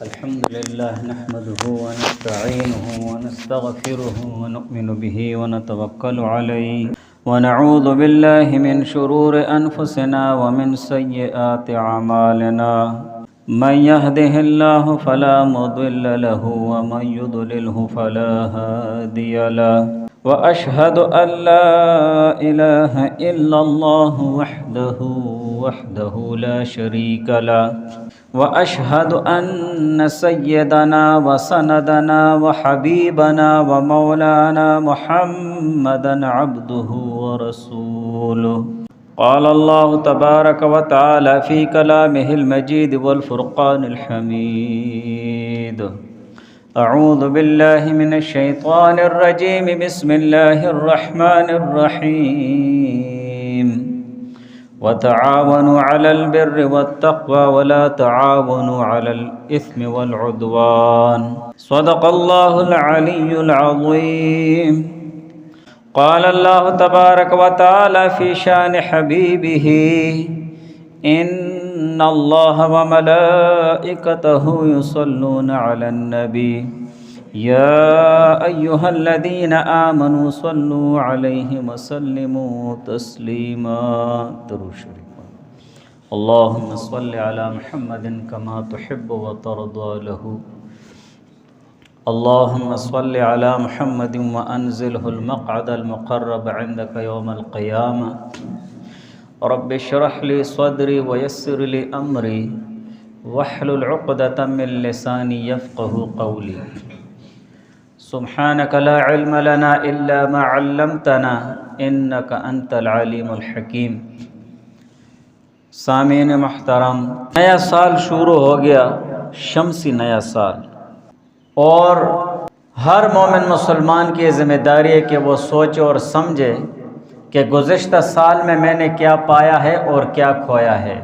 الحمد لله نحمده ونستعينه ونستغفره ونؤمن به ونتوكل عليه ونعوذ بالله من شرور أنفسنا ومن سيئات أعمالنا من يهده الله فلا مضل له ومن يضلله فلا هادي له وأشهد أن لا إله إلا الله وحده لا شريك له وأشهد أن سيدنا وسندنا وحبيبنا ومولانا محمدا عبده ورسوله قال الله تبارك وتعالى في كلامه المجيد والفرقان الحميد أعوذ بالله من الشيطان الرجيم بسم الله الرحمن الرحيم وتعاونوا على البر والتقوى ولا تعاونوا على الإثم والعدوان صدق الله العلي العظيم قال الله تبارك وتعالى في شان حبيبه إن الله وملائكته يصلون على النبي يا أيها الذين آمنوا صلوا عليه وسلموا تسليما اللهم صل على محمد كما تحب وترضى له اللهم صل على محمد وأنزله المقعد المقرب عندك يوم القيامة رب اشرح لي صدري ويسر لي أمري واحلل عقدة من لساني يفقه قولي سبحانك لا علم لنا إلا ما علمتنا إنك أنت العليم الحكيم سامعین محترم، نیا سال شروع ہو گیا، شمسی نیا سال، اور ہر مومن مسلمان کی ذمہ داری ہے کہ وہ سوچے اور سمجھے کہ گزشتہ سال میں نے کیا پایا ہے اور کیا کھویا ہے،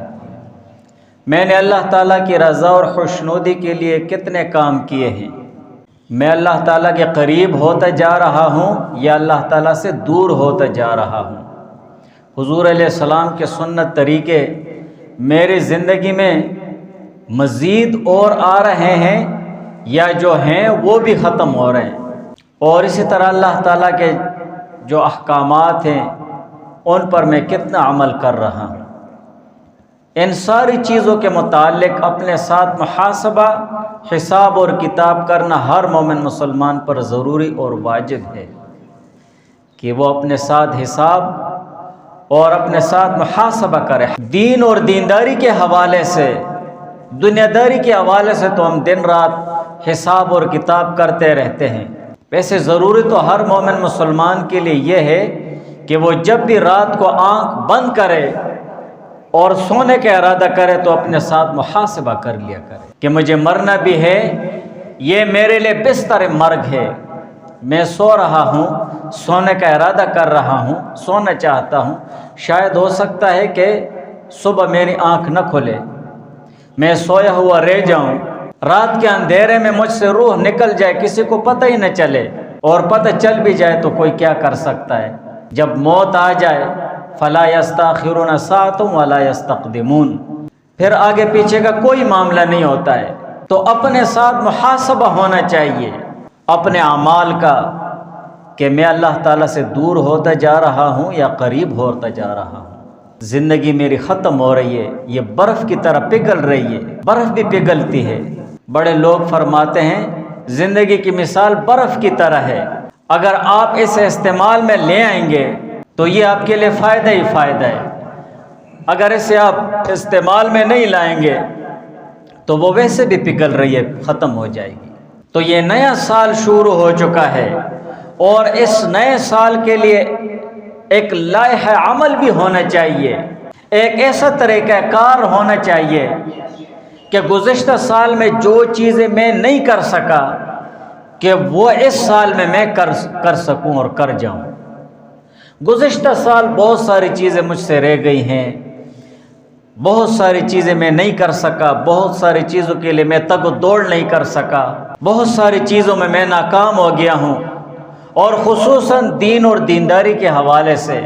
میں نے اللہ تعالیٰ کی رضا اور خوشنودی کے لیے کتنے کام کیے ہیں، میں اللہ تعالیٰ کے قریب ہوتا جا رہا ہوں یا اللہ تعالیٰ سے دور ہوتا جا رہا ہوں، حضور علیہ السلام کے سنت طریقے میری زندگی میں مزید اور آ رہے ہیں یا جو ہیں وہ بھی ختم ہو رہے ہیں، اور اسی طرح اللہ تعالیٰ کے جو احکامات ہیں ان پر میں کتنا عمل کر رہا ہوں، ان ساری چیزوں کے متعلق اپنے ساتھ محاسبہ، حساب اور کتاب کرنا ہر مومن مسلمان پر ضروری اور واجب ہے کہ وہ اپنے ساتھ حساب اور اپنے ساتھ محاسبہ کرے۔ دین اور دینداری کے حوالے سے، دنیا داری کے حوالے سے تو ہم دن رات حساب اور کتاب کرتے رہتے ہیں، ویسے ضروری تو ہر مومن مسلمان کے لیے یہ ہے کہ وہ جب بھی رات کو آنکھ بند کرے اور سونے کا ارادہ کرے تو اپنے ساتھ محاسبہ کر لیا کرے کہ مجھے مرنا بھی ہے، یہ میرے لیے بستر مرگ ہے، میں سو رہا ہوں، سونے کا ارادہ کر رہا ہوں، سونا چاہتا ہوں، شاید ہو سکتا ہے کہ صبح میری آنکھ نہ کھلے، میں سویا ہوا رہ جاؤں، رات کے اندھیرے میں مجھ سے روح نکل جائے، کسی کو پتہ ہی نہ چلے، اور پتہ چل بھی جائے تو کوئی کیا کر سکتا ہے؟ جب موت آ جائے فلا یستاخرون ساعۃ ولا یستقدمون، پھر آگے پیچھے کا کوئی معاملہ نہیں ہوتا ہے، تو اپنے ساتھ محاسبہ ہونا چاہیے اپنے اعمال کا کہ میں اللہ تعالیٰ سے دور ہوتا جا رہا ہوں یا قریب ہوتا جا رہا ہوں۔ زندگی میری ختم ہو رہی ہے، یہ برف کی طرح پگھل رہی ہے، برف بھی پگھلتی ہے، بڑے لوگ فرماتے ہیں زندگی کی مثال برف کی طرح ہے، اگر آپ اسے استعمال میں لے آئیں گے تو یہ آپ کے لیے فائدہ ہی فائدہ ہے، اگر اسے آپ استعمال میں نہیں لائیں گے تو وہ ویسے بھی پگھل رہی ہے، ختم ہو جائے گی۔ تو یہ نیا سال شروع ہو چکا ہے، اور اس نئے سال کے لیے ایک لائحہ عمل بھی ہونا چاہیے، ایک ایسا طریقہ کار ہونا چاہیے کہ گزشتہ سال میں جو چیزیں میں نہیں کر سکا کہ وہ اس سال میں کر سکوں اور کر جاؤں۔ گزشتہ سال بہت ساری چیزیں مجھ سے رہ گئی ہیں، بہت ساری چیزیں میں نہیں کر سکا، بہت ساری چیزوں کے لیے میں تگ و دوڑ نہیں کر سکا، بہت ساری چیزوں میں ناکام ہو گیا ہوں، اور خصوصاً دین اور دینداری کے حوالے سے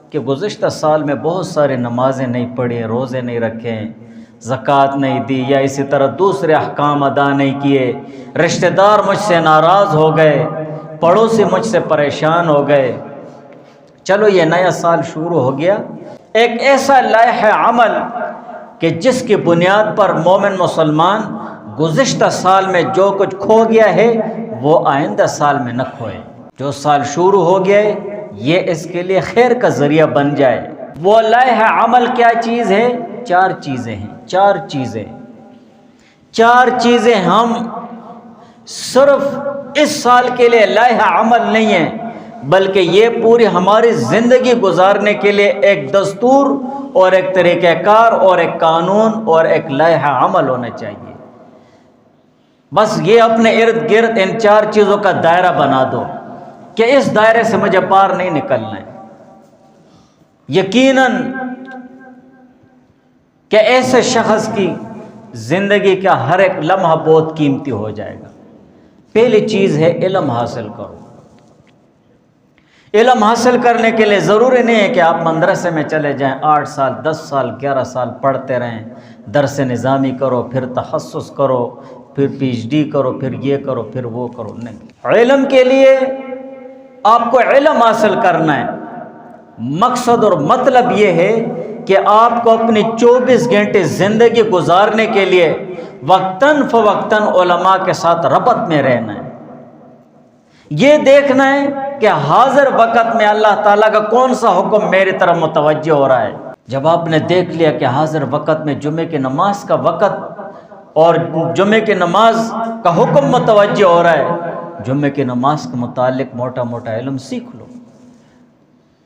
کہ گزشتہ سال میں بہت سارے نمازیں نہیں پڑھی، روزے نہیں رکھے ہیں، زکوٰۃ نہیں دی، یا اسی طرح دوسرے احکام ادا نہیں کیے، رشتہ دار مجھ سے ناراض ہو گئے، پڑوسی مجھ سے پریشان ہو گئے، چلو یہ نیا سال شروع ہو گیا، ایک ایسا لائحہ عمل کہ جس کی بنیاد پر مومن مسلمان گزشتہ سال میں جو کچھ کھو گیا ہے وہ آئندہ سال میں نہ کھوئے۔ جو سال شروع ہو گیا ہے یہ اس کے لیے خیر کا ذریعہ بن جائے۔ وہ لائحہ عمل کیا چیز ہے؟ 4 چیزیں ہیں، 4 چیزیں ہم صرف اس سال کے لیے لائحہ عمل نہیں ہے، بلکہ یہ پوری ہماری زندگی گزارنے کے لیے ایک دستور اور ایک طریقہ کار اور ایک قانون اور ایک لائحہ عمل ہونا چاہیے۔ بس یہ اپنے ارد گرد ان 4 چیزوں کا دائرہ بنا دو کہ اس دائرے سے مجھے پار نہیں نکلنا ہے۔ یقیناً کہ ایسے شخص کی زندگی کا ہر ایک لمحہ بہت قیمتی ہو جائے گا۔ پہلی چیز ہے علم حاصل کرو۔ علم حاصل کرنے کے لیے ضروری نہیں ہے کہ آپ مدرسے میں چلے جائیں، 8 سال 10 سال 11 سال پڑھتے رہیں، درس نظامی کرو، پھر تخصص کرو، پھر پی ایچ ڈی کرو، پھر یہ کرو، پھر وہ کرو۔ نہیں، علم کے لیے آپ کو علم حاصل کرنا ہے۔ مقصد اور مطلب یہ ہے کہ آپ کو اپنی 24 گھنٹے زندگی گزارنے کے لیے وقتاً فوقتاً علماء کے ساتھ ربط میں رہنا ہے۔ یہ دیکھنا ہے کہ حاضر وقت میں اللہ تعالیٰ کا کون سا حکم میری طرف متوجہ ہو رہا ہے۔ جب آپ نے دیکھ لیا کہ حاضر وقت میں جمعے کی نماز کا وقت اور جمعے کی نماز کا حکم متوجہ ہو رہا ہے، جمعے کی نماز کے متعلق موٹا موٹا علم سیکھ لو،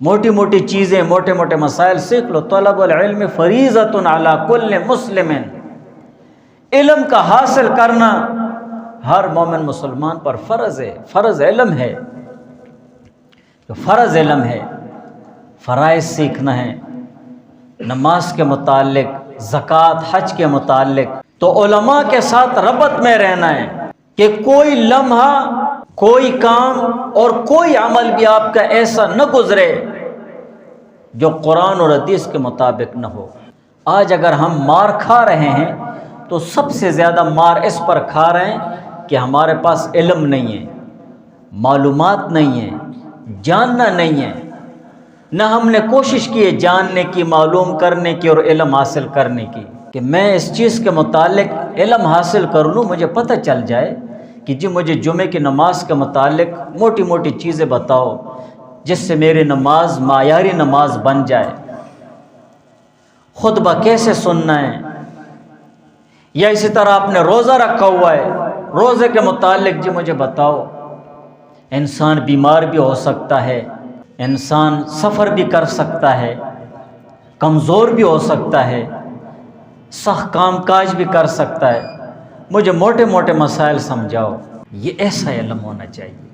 موٹی موٹی چیزیں، موٹے موٹے مسائل سیکھ لو۔ طلب العلم فریضۃ علی کل مسلم، علم کا حاصل کرنا ہر مومن مسلمان پر فرض ہے، فرض علم ہے، فرض علم ہے۔ فرائض سیکھنا ہے، نماز کے متعلق، زکوٰۃ، حج کے متعلق، تو علماء کے ساتھ ربط میں رہنا ہے کہ کوئی لمحہ، کوئی کام اور کوئی عمل بھی آپ کا ایسا نہ گزرے جو قرآن اور حدیث کے مطابق نہ ہو۔ آج اگر ہم مار کھا رہے ہیں تو سب سے زیادہ مار اس پر کھا رہے ہیں کہ ہمارے پاس علم نہیں ہے، معلومات نہیں ہے، جاننا نہیں ہے، نہ ہم نے کوشش کی ہے جاننے کی، معلوم کرنے کی اور علم حاصل کرنے کی، کہ میں اس چیز کے متعلق علم حاصل کر لوں، مجھے پتہ چل جائے کہ جی مجھے جمعے کی نماز کے متعلق موٹی موٹی چیزیں بتاؤ جس سے میری نماز معیاری نماز بن جائے۔ خطبہ کیسے سننا ہے، یا اسی طرح آپ نے روزہ رکھا ہوا ہے، روزے کے متعلق جی مجھے بتاؤ۔ انسان بیمار بھی ہو سکتا ہے، انسان سفر بھی کر سکتا ہے، کمزور بھی ہو سکتا ہے، سخت کام کاج بھی کر سکتا ہے، مجھے موٹے موٹے مسائل سمجھاؤ۔ یہ ایسا علم ہونا چاہیے۔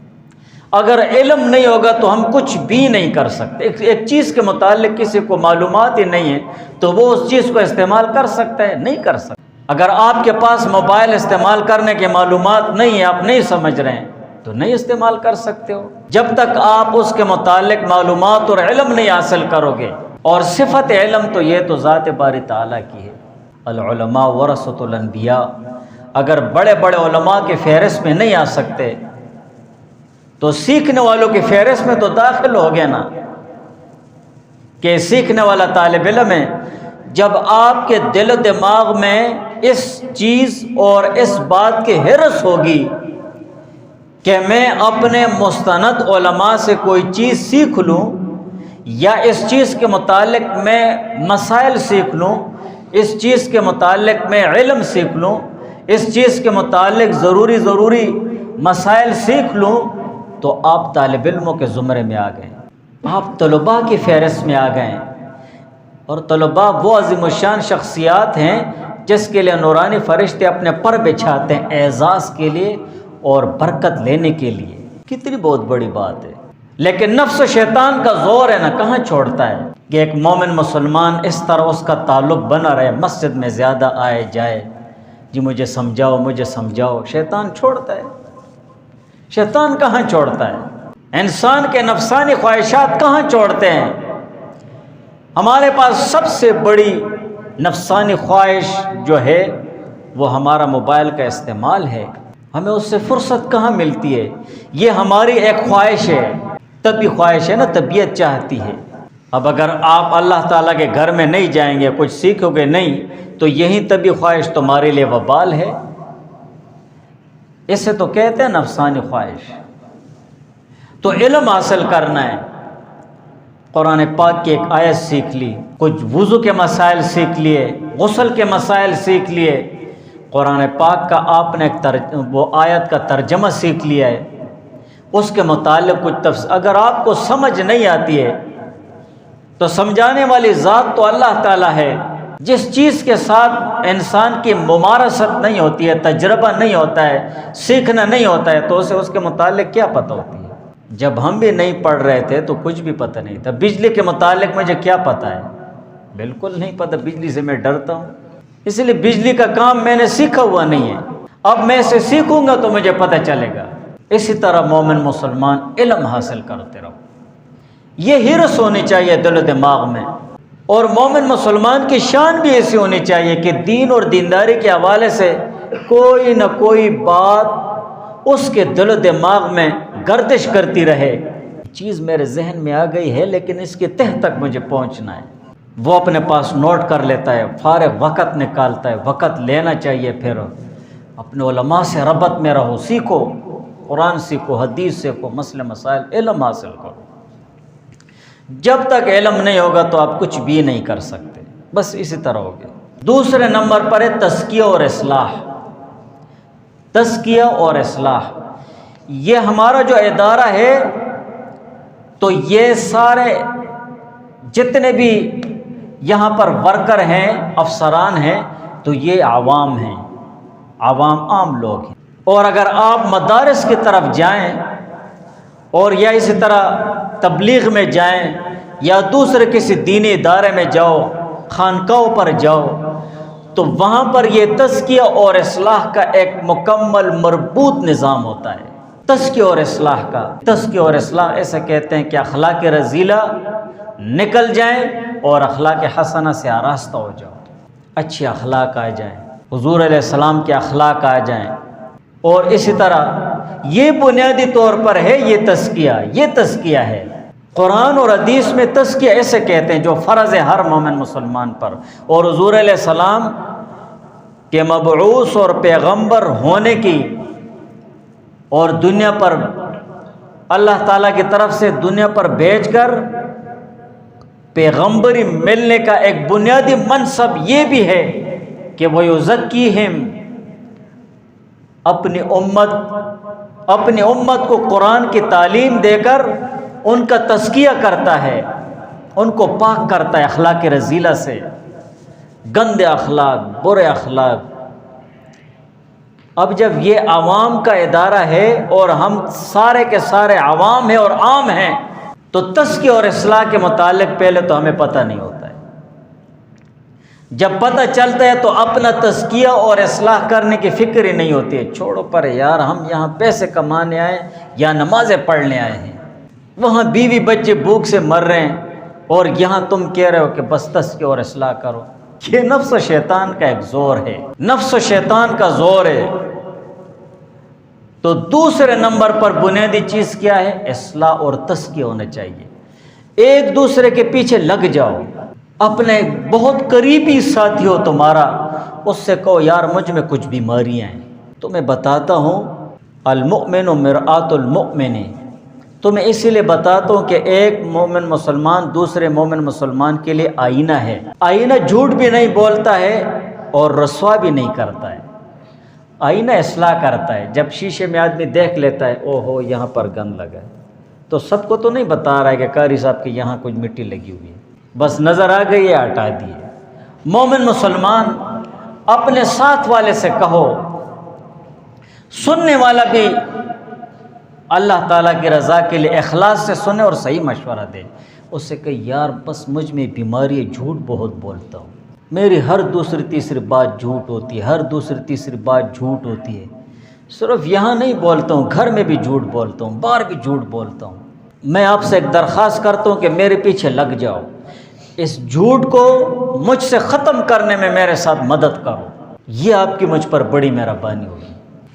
اگر علم نہیں ہوگا تو ہم کچھ بھی نہیں کر سکتے۔ ایک چیز کے متعلق کسی کو معلومات ہی نہیں ہے تو وہ اس چیز کو استعمال کر سکتا ہے؟ نہیں کر سکتا۔ اگر آپ کے پاس موبائل استعمال کرنے کے معلومات نہیں ہیں، آپ نہیں سمجھ رہے ہیں تو نہیں استعمال کر سکتے ہو۔ جب تک آپ اس کے متعلق معلومات اور علم نہیں حاصل کرو گے، اور صفت علم تو یہ تو ذات باری تعالیٰ کی ہے۔ العلماء ورثۃ الانبیاء، اگر بڑے بڑے علماء کے فہرست میں نہیں آ سکتے تو سیکھنے والوں کی فہرست میں تو داخل ہو گیا نا، کہ سیکھنے والا طالب علم ہے۔ جب آپ کے دل و دماغ میں اس چیز اور اس بات کی حرص ہوگی کہ میں اپنے مستند علماء سے کوئی چیز سیکھ لوں، یا اس چیز کے متعلق میں مسائل سیکھ لوں، اس چیز کے متعلق میں علم سیکھ لوں، اس چیز کے متعلق ضروری مسائل سیکھ لوں، تو آپ طالب علموں کے زمرے میں آ گئے، آپ طلباء کی فہرست میں آ گئے۔ اور طلباء وہ عظیم الشان شخصیات ہیں جس کے لیے نورانی فرشتے اپنے پر بچھاتے ہیں، اعزاز کے لیے اور برکت لینے کے لیے۔ کتنی بہت بڑی بات ہے۔ لیکن نفس و شیطان کا زور ہے نا، کہاں چھوڑتا ہے کہ ایک مومن مسلمان اس طرح اس کا تعلق بنا رہے، مسجد میں زیادہ آئے جائے، جی مجھے سمجھاؤ مجھے سمجھاؤ۔ شیطان چھوڑتا ہے؟ شیطان کہاں چھوڑتا ہے؟ انسان کے نفسانی خواہشات کہاں چھوڑتے ہیں؟ ہمارے پاس سب سے بڑی نفسانی خواہش جو ہے وہ ہمارا موبائل کا استعمال ہے، ہمیں اس سے فرصت کہاں ملتی ہے؟ یہ ہماری ایک خواہش ہے، طبی خواہش ہے نا، طبیعت چاہتی ہے۔ اب اگر آپ اللہ تعالیٰ کے گھر میں نہیں جائیں گے، کچھ سیکھو گے نہیں، تو یہی طبی خواہش تمہارے لیے وبال ہے۔ اسے تو کہتے ہیں نفسانی خواہش۔ تو علم حاصل کرنا ہے، قرآن پاک کی ایک آیت سیکھ لی، کچھ وضو کے مسائل سیکھ لیے، غسل کے مسائل سیکھ لیے، قرآن پاک کا آپ نے وہ آیت کا ترجمہ سیکھ لیا ہے، اس کے متعلق کچھ اگر آپ کو سمجھ نہیں آتی ہے تو سمجھانے والی ذات تو اللہ تعالیٰ ہے۔ جس چیز کے ساتھ انسان کی ممارست نہیں ہوتی ہے، تجربہ نہیں ہوتا ہے، سیکھنا نہیں ہوتا ہے، تو اسے اس کے متعلق کیا پتہ ہوتی ہے؟ جب ہم بھی نہیں پڑھ رہے تھے تو کچھ بھی پتہ نہیں تھا۔ بجلی کے متعلق مجھے کیا پتہ ہے؟ بالکل نہیں پتہ، بجلی سے میں ڈرتا ہوں، اس لیے بجلی کا کام میں نے سیکھا ہوا نہیں ہے۔ اب میں اسے سیکھوں گا تو مجھے پتہ چلے گا۔ اسی طرح مومن مسلمان علم حاصل کرتے رہو، یہ حرص ہونی چاہیے دل و دماغ میں۔ اور مومن مسلمان کی شان بھی ایسی ہونی چاہیے کہ دین اور دینداری کے حوالے سے کوئی نہ کوئی بات اس کے دل و دماغ میں گردش کرتی رہے، چیز میرے ذہن میں آ گئی ہے لیکن اس کے تہ تک مجھے پہنچنا ہے، وہ اپنے پاس نوٹ کر لیتا ہے، فارغ وقت نکالتا ہے۔ وقت لینا چاہیے، پھر اپنے علماء سے ربط میں رہو، سیکھو، قرآن سیکھو، حدیث سیکھو، مسئلے مسائل علم حاصل کرو۔ جب تک علم نہیں ہوگا تو آپ کچھ بھی نہیں کر سکتے، بس اسی طرح ہوگا۔ دوسرے نمبر پر ہے تزکیہ اور اصلاح۔ تزکیہ اور اصلاح، یہ ہمارا جو ادارہ ہے تو یہ سارے جتنے بھی یہاں پر ورکر ہیں، افسران ہیں، تو یہ عوام ہیں، عوام عام لوگ ہیں۔ اور اگر آپ مدارس کی طرف جائیں اور یا اسی طرح تبلیغ میں جائیں یا دوسرے کسی دینی ادارے میں جاؤ، خانقاہوں پر جاؤ، تو وہاں پر یہ تزکیہ اور اصلاح کا ایک مکمل مربوط نظام ہوتا ہے۔ تزکیہ اور اصلاح کا، تزکیہ اور اصلاح ایسے کہتے ہیں کہ اخلاق رذیلہ نکل جائیں اور اخلاق حسنہ سے آراستہ ہو جاؤ، اچھے اخلاق آ جائیں، حضور علیہ السلام کے اخلاق آ جائیں۔ اور اسی طرح یہ بنیادی طور پر ہے یہ تزکیہ ہے۔ قرآن اور حدیث میں تزکیہ ایسے کہتے ہیں جو فرض ہے ہر مومن مسلمان پر، اور حضور علیہ السلام کے مبعوث اور پیغمبر ہونے کی اور دنیا پر اللہ تعالیٰ کی طرف سے دنیا پر بھیج کر پیغمبری ملنے کا ایک بنیادی منصب یہ بھی ہے کہ وہ یزکیہم، اپنی امت کو قرآن کی تعلیم دے کر ان کا تزکیہ کرتا ہے، ان کو پاک کرتا ہے اخلاق رذیلہ سے، گندے اخلاق، برے اخلاق۔ اب جب یہ عوام کا ادارہ ہے اور ہم سارے کے سارے عوام ہیں اور عام ہیں، تو تزکیہ اور اصلاح کے متعلق پہلے تو ہمیں پتہ نہیں ہوتا ہے۔ جب پتہ چلتا ہے تو اپنا تزکیہ اور اصلاح کرنے کی فکر ہی نہیں ہوتی ہے، چھوڑو پر یار، ہم یہاں پیسے کمانے آئے یا نمازیں پڑھنے آئے ہیں، وہاں بیوی بچے بھوک سے مر رہے ہیں، اور یہاں تم کہہ رہے ہو کہ بس تزکیہ اور اصلاح کرو۔ یہ نفس و شیطان کا ایک زور ہے، نفس و شیطان کا زور ہے۔ تو دوسرے نمبر پر بنیادی چیز کیا ہے؟ اصلاح اور تزکیہ ہونا چاہیے۔ ایک دوسرے کے پیچھے لگ جاؤ، اپنے بہت قریبی ساتھی ہو تمہارا، اس سے کہو یار مجھ میں کچھ بیماریاں ہیں، تو میں بتاتا ہوں المؤمن مرآۃ المؤمن، تو میں اسی لیے بتاتا ہوں کہ ایک مومن مسلمان دوسرے مومن مسلمان کے لیے آئینہ ہے۔ آئینہ جھوٹ بھی نہیں بولتا ہے اور رسوا بھی نہیں کرتا ہے، آئینہ اصلاح کرتا ہے۔ جب شیشے میں آدمی دیکھ لیتا ہے او ہو یہاں پر گند لگا ہے، تو سب کو تو نہیں بتا رہا ہے کہ قاری صاحب کے یہاں کچھ مٹی لگی ہوئی ہے، بس نظر آ گئی ہے ہٹا دی ہے۔ مومن مسلمان اپنے ساتھ والے سے کہو، سننے والا بھی اللہ تعالیٰ کی رضا کے لیے اخلاص سے سنے اور صحیح مشورہ دے، اس سے کہ یار بس مجھ میں بیماری ہے، جھوٹ بہت بولتا ہوں، میری ہر دوسری تیسری بات جھوٹ ہوتی ہے، ہر دوسری تیسری بات جھوٹ ہوتی ہے، صرف یہاں نہیں بولتا ہوں، گھر میں بھی جھوٹ بولتا ہوں، باہر بھی جھوٹ بولتا ہوں۔ میں آپ سے ایک درخواست کرتا ہوں کہ میرے پیچھے لگ جاؤ، اس جھوٹ کو مجھ سے ختم کرنے میں میرے ساتھ مدد کرو، یہ آپ کی مجھ پر بڑی مہربانی ہوگی۔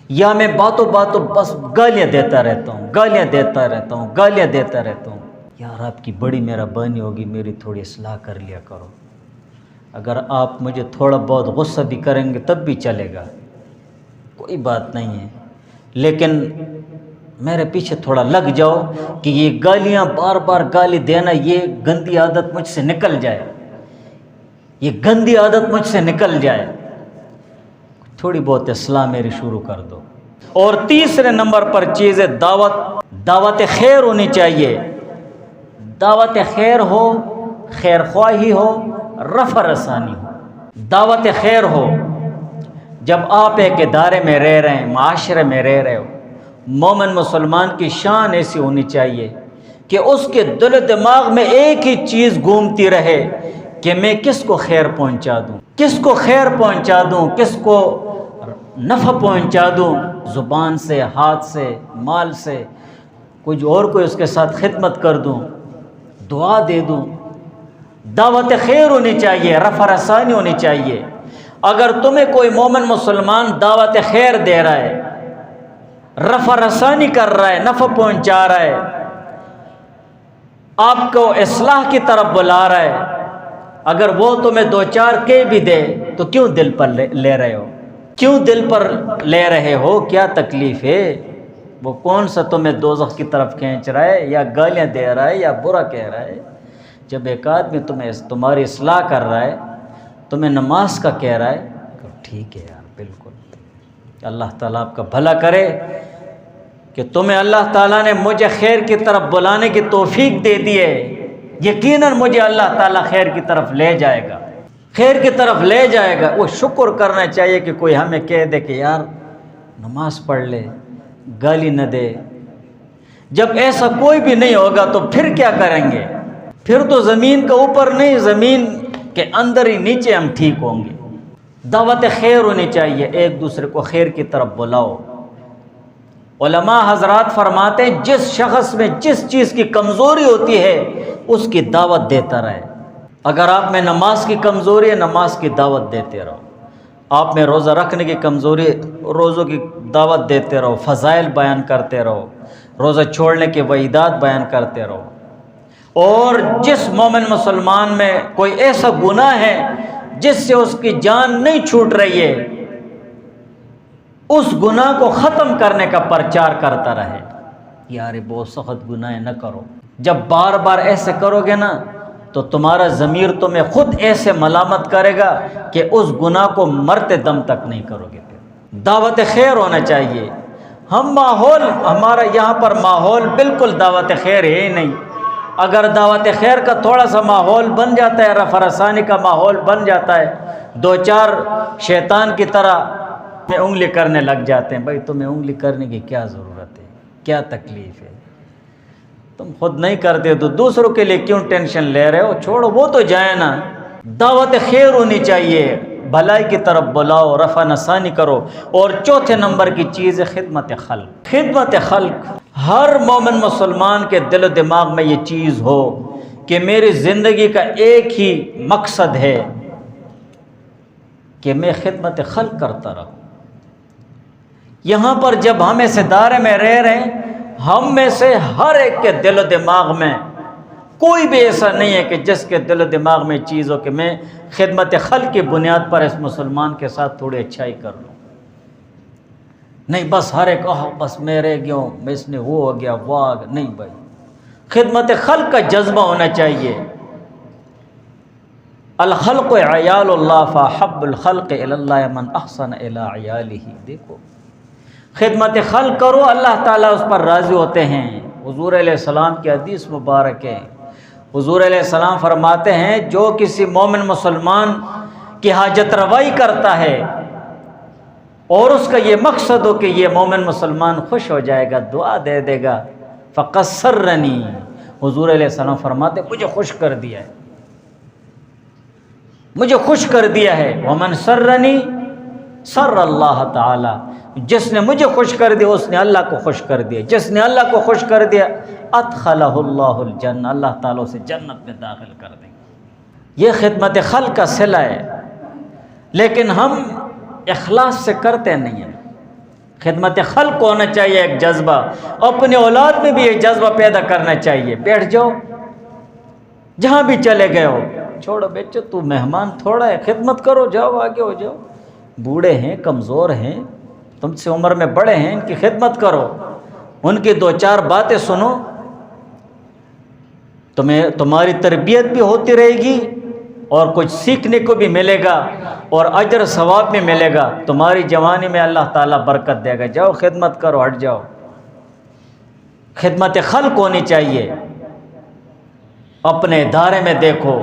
یا میں باتوں باتوں بس گالیاں دیتا رہتا ہوں، گالیاں دیتا رہتا ہوں، گالیاں دیتا رہتا ہوں، یار آپ کی بڑی مہربانی ہوگی، میری تھوڑی اصلاح کر لیا کرو۔ اگر آپ مجھے تھوڑا بہت غصہ بھی کریں گے تب بھی چلے گا، کوئی بات نہیں ہے، لیکن میرے پیچھے تھوڑا لگ جاؤ کہ یہ گالیاں بار بار گالی دینا، یہ گندی عادت مجھ سے نکل جائے، یہ گندی عادت مجھ سے نکل جائے، تھوڑی بہت اصلاح میری شروع کر دو۔ اور تیسرے نمبر پر چیز ہے دعوت خیر ہونی چاہیے، دعوت خیر ہو، خیر خواہی ہو، رفع رسانی ہو، دعوت خیر ہو۔ جب آپ ایک ادارے میں رہ رہے ہیں، معاشرے میں رہ رہے ہو، مومن مسلمان کی شان ایسی ہونی چاہیے کہ اس کے دل و دماغ میں ایک ہی چیز گھومتی رہے کہ میں کس کو خیر پہنچا دوں، کس کو خیر پہنچا دوں، کس کو نفع پہنچا دوں، زبان سے، ہاتھ سے، مال سے، کچھ اور کوئی اس کے ساتھ خدمت کر دوں، دعا دے دوں۔ دعوت خیر ہونی چاہیے، رفع رسانی ہونی چاہیے۔ اگر تمہیں کوئی مومن مسلمان دعوت خیر دے رہا ہے، رفع رسانی کر رہا ہے، نفع پہنچا رہا ہے، آپ کو اصلاح کی طرف بلا رہا ہے، اگر وہ تمہیں دو چار کے بھی دے تو کیوں دل پر لے رہے ہو، کیوں دل پر لے رہے ہو، کیا تکلیف ہے؟ وہ کون سا تمہیں دوزخ کی طرف کھینچ رہا ہے، یا گالیاں دے رہا ہے، یا برا کہہ رہا ہے؟ جب ایک آدمی تمہاری اصلاح کر رہا ہے، تمہیں نماز کا کہہ رہا ہے، تو ٹھیک ہے یار، بالکل اللہ تعالیٰ آپ کا بھلا کرے کہ تمہیں اللہ تعالیٰ نے مجھے خیر کی طرف بلانے کی توفیق دے دی ہے، یقیناً مجھے اللہ تعالیٰ خیر کی طرف لے جائے گا، خیر کی طرف لے جائے گا۔ وہ شکر کرنا چاہیے کہ کوئی ہمیں کہہ دے کہ یار نماز پڑھ لے، گالی نہ دے۔ جب ایسا کوئی بھی نہیں ہوگا تو پھر کیا کریں گے؟ پھر تو زمین کا اوپر نہیں، زمین کے اندر ہی نیچے ہم ٹھیک ہوں گے۔ دعوت خیر ہونی چاہیے، ایک دوسرے کو خیر کی طرف بلاؤ۔ علماء حضرات فرماتے ہیں جس شخص میں جس چیز کی کمزوری ہوتی ہے اس کی دعوت دیتا رہے۔ اگر آپ میں نماز کی کمزوری ہے، نماز کی دعوت دیتے رہو۔ آپ میں روزہ رکھنے کی کمزوری ہے، روزوں کی دعوت دیتے رہو، فضائل بیان کرتے رہو، روزہ چھوڑنے کے وعیدات بیان کرتے رہو۔ اور جس مومن مسلمان میں کوئی ایسا گناہ ہے جس سے اس کی جان نہیں چھوٹ رہی ہے، اس گناہ کو ختم کرنے کا پرچار کرتا رہے۔ یار بہت سخت گناہ نہ کرو۔ جب بار بار ایسے کرو گے نا تو تمہارا ضمیر تمہیں خود ایسے ملامت کرے گا کہ اس گناہ کو مرتے دم تک نہیں کرو گے۔ دعوت خیر ہونا چاہیے۔ ہمارا یہاں پر ماحول بالکل دعوت خیر ہے ہی نہیں۔ اگر دعوت خیر کا تھوڑا سا ماحول بن جاتا ہے، رفع رسانی کا ماحول بن جاتا ہے، دو چار شیطان کی طرح میں انگلی کرنے لگ جاتے ہیں۔ بھائی تمہیں انگلی کرنے کی کیا ضرورت ہے، کیا تکلیف ہے؟ تم خود نہیں کرتے تو دوسروں کے لیے کیوں ٹینشن لے رہے ہو؟ چھوڑو، وہ تو جائے نا۔ دعوت خیر ہونی چاہیے، بھلائی کی طرف بلاؤ، رفع رسانی کرو۔ اور چوتھے نمبر کی چیز ہے خدمت خلق۔ خدمت خلق، ہر مومن مسلمان کے دل و دماغ میں یہ چیز ہو کہ میری زندگی کا ایک ہی مقصد ہے کہ میں خدمت خلق کرتا رہوں۔ یہاں پر جب ہم اس ادارے میں رہ رہے ہیں، ہم میں سے ہر ایک کے دل و دماغ میں کوئی بھی ایسا نہیں ہے کہ جس کے دل و دماغ میں چیز ہو کہ میں خدمت خلق کی بنیاد پر اس مسلمان کے ساتھ تھوڑی اچھائی کر لوں۔ نہیں بس ہر ایک بس میں رہ گیا ہوں، میں اس نے وہ ہو گیا وہ آ گیا، نہیں بھائی، خدمت خلق کا جذبہ ہونا چاہیے۔ الخلق عیال اللہ فاحب الخلق الی اللہ من احسن الی عیالہ۔ دیکھو خدمت خلق کرو، اللہ تعالیٰ اس پر راضی ہوتے ہیں۔ حضور علیہ السلام کی حدیث مبارک ہے، حضور علیہ السلام فرماتے ہیں جو کسی مومن مسلمان کی حاجت روائی کرتا ہے اور اس کا یہ مقصد ہو کہ یہ مومن مسلمان خوش ہو جائے گا، دعا دے دے گا، فقط سرنی، حضور علیہ السلام فرماتے ہیں مجھے خوش کر دیا ہے، مجھے خوش کر دیا ہے۔ ومن سرنی سر اللہ تعالی، جس نے مجھے خوش کر دیا اس نے اللہ کو خوش کر دیا، جس نے اللہ کو خوش کر دیا ادخلہ اللہ الجنہ، اللہ تعالیٰ اسے جنت میں داخل کر دیں گے۔ یہ خدمت خلق کا صلہ ہے، لیکن ہم اخلاص سے کرتے نہیں ہیں۔ خدمت خلق کو ہونا چاہیے ایک جذبہ، اپنے اولاد میں بھی یہ جذبہ پیدا کرنا چاہیے۔ بیٹھ جاؤ، جہاں بھی چلے گئے ہو، چھوڑو بچو، تو مہمان تھوڑا ہے، خدمت کرو، جاؤ آگے ہو جاؤ۔ بوڑھے ہیں، کمزور ہیں، تم سے عمر میں بڑے ہیں، ان کی خدمت کرو، ان کی دو چار باتیں سنو، تمہاری تربیت بھی ہوتی رہے گی اور کچھ سیکھنے کو بھی ملے گا اور اجر ثواب بھی ملے گا۔ تمہاری جوانی میں اللہ تعالیٰ برکت دے گا۔ جاؤ خدمت کرو، ہٹ جاؤ۔ خدمت خلق ہونی چاہیے۔ اپنے ادارے میں دیکھو،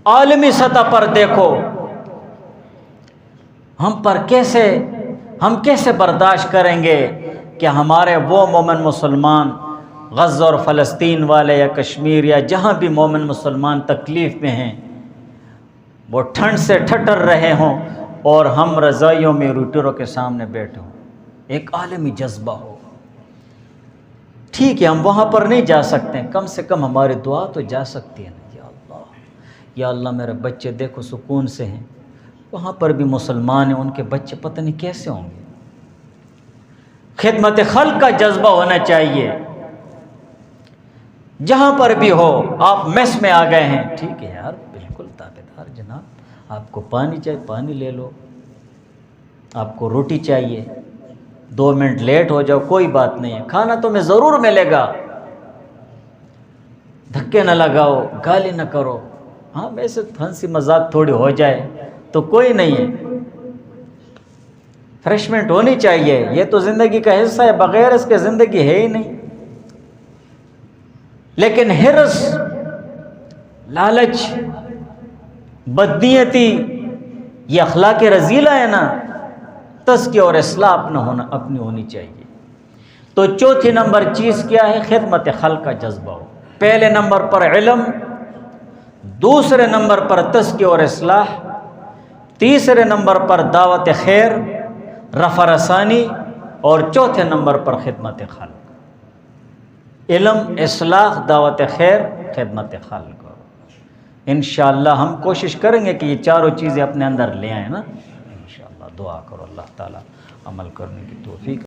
عالمی سطح پر دیکھو، ہم کیسے برداشت کریں گے کہ ہمارے وہ مومن مسلمان غزہ اور فلسطین والے یا کشمیر یا جہاں بھی مومن مسلمان تکلیف میں ہیں، وہ ٹھنڈ سے ٹھٹر رہے ہوں اور ہم رضائیوں میں روٹروں کے سامنے بیٹھے ہوں۔ ایک عالمی جذبہ ہو۔ ٹھیک ہے، ہم وہاں پر نہیں جا سکتے، کم سے کم ہماری دعا تو جا سکتی ہے نا۔ یا اللہ میرے بچے دیکھو سکون سے ہیں، وہاں پر بھی مسلمان ہیں، ان کے بچے پتہ نہیں کیسے ہوں گے۔ خدمت خلق کا جذبہ ہونا چاہیے۔ جہاں پر بھی ہو، آپ میس میں آ گئے ہیں، ٹھیک ہے یار، بالکل تابعدار جناب، آپ کو پانی چاہیے پانی لے لو، آپ کو روٹی چاہیے 2 منٹ لیٹ ہو جاؤ، کوئی بات نہیں ہے، کھانا تمہیں ضرور ملے گا، دھکے نہ لگاؤ، گالی نہ کرو۔ ہاں ویسے ہنسی مذاق تھوڑی ہو جائے تو کوئی نہیں ہے، فریشمنٹ ہونی چاہیے، یہ تو زندگی کا حصہ ہے، بغیر اس کے زندگی ہے ہی نہیں۔ لیکن حرص، لالچ، بدنیتی، یہ اخلاق رذیلہ ہے نا، تزکیہ اور اصلاح اپنی ہونی چاہیے۔ تو چوتھی نمبر چیز کیا ہے؟ خدمت خلق کا جذبہ ہو۔ پہلے نمبر پر علم، دوسرے نمبر پر تزکیہ اور اصلاح، تیسرے نمبر پر دعوت خیر، رفع رسانی، اور چوتھے نمبر پر خدمت خلق۔ علم، اصلاح، دعوت خیر، خدمت خلق۔ انشاءاللہ ہم کوشش کریں گے کہ یہ چاروں چیزیں اپنے اندر لے آئیں نا، انشاءاللہ۔ دعا کرو اللہ تعالیٰ عمل کرنے کی توفیق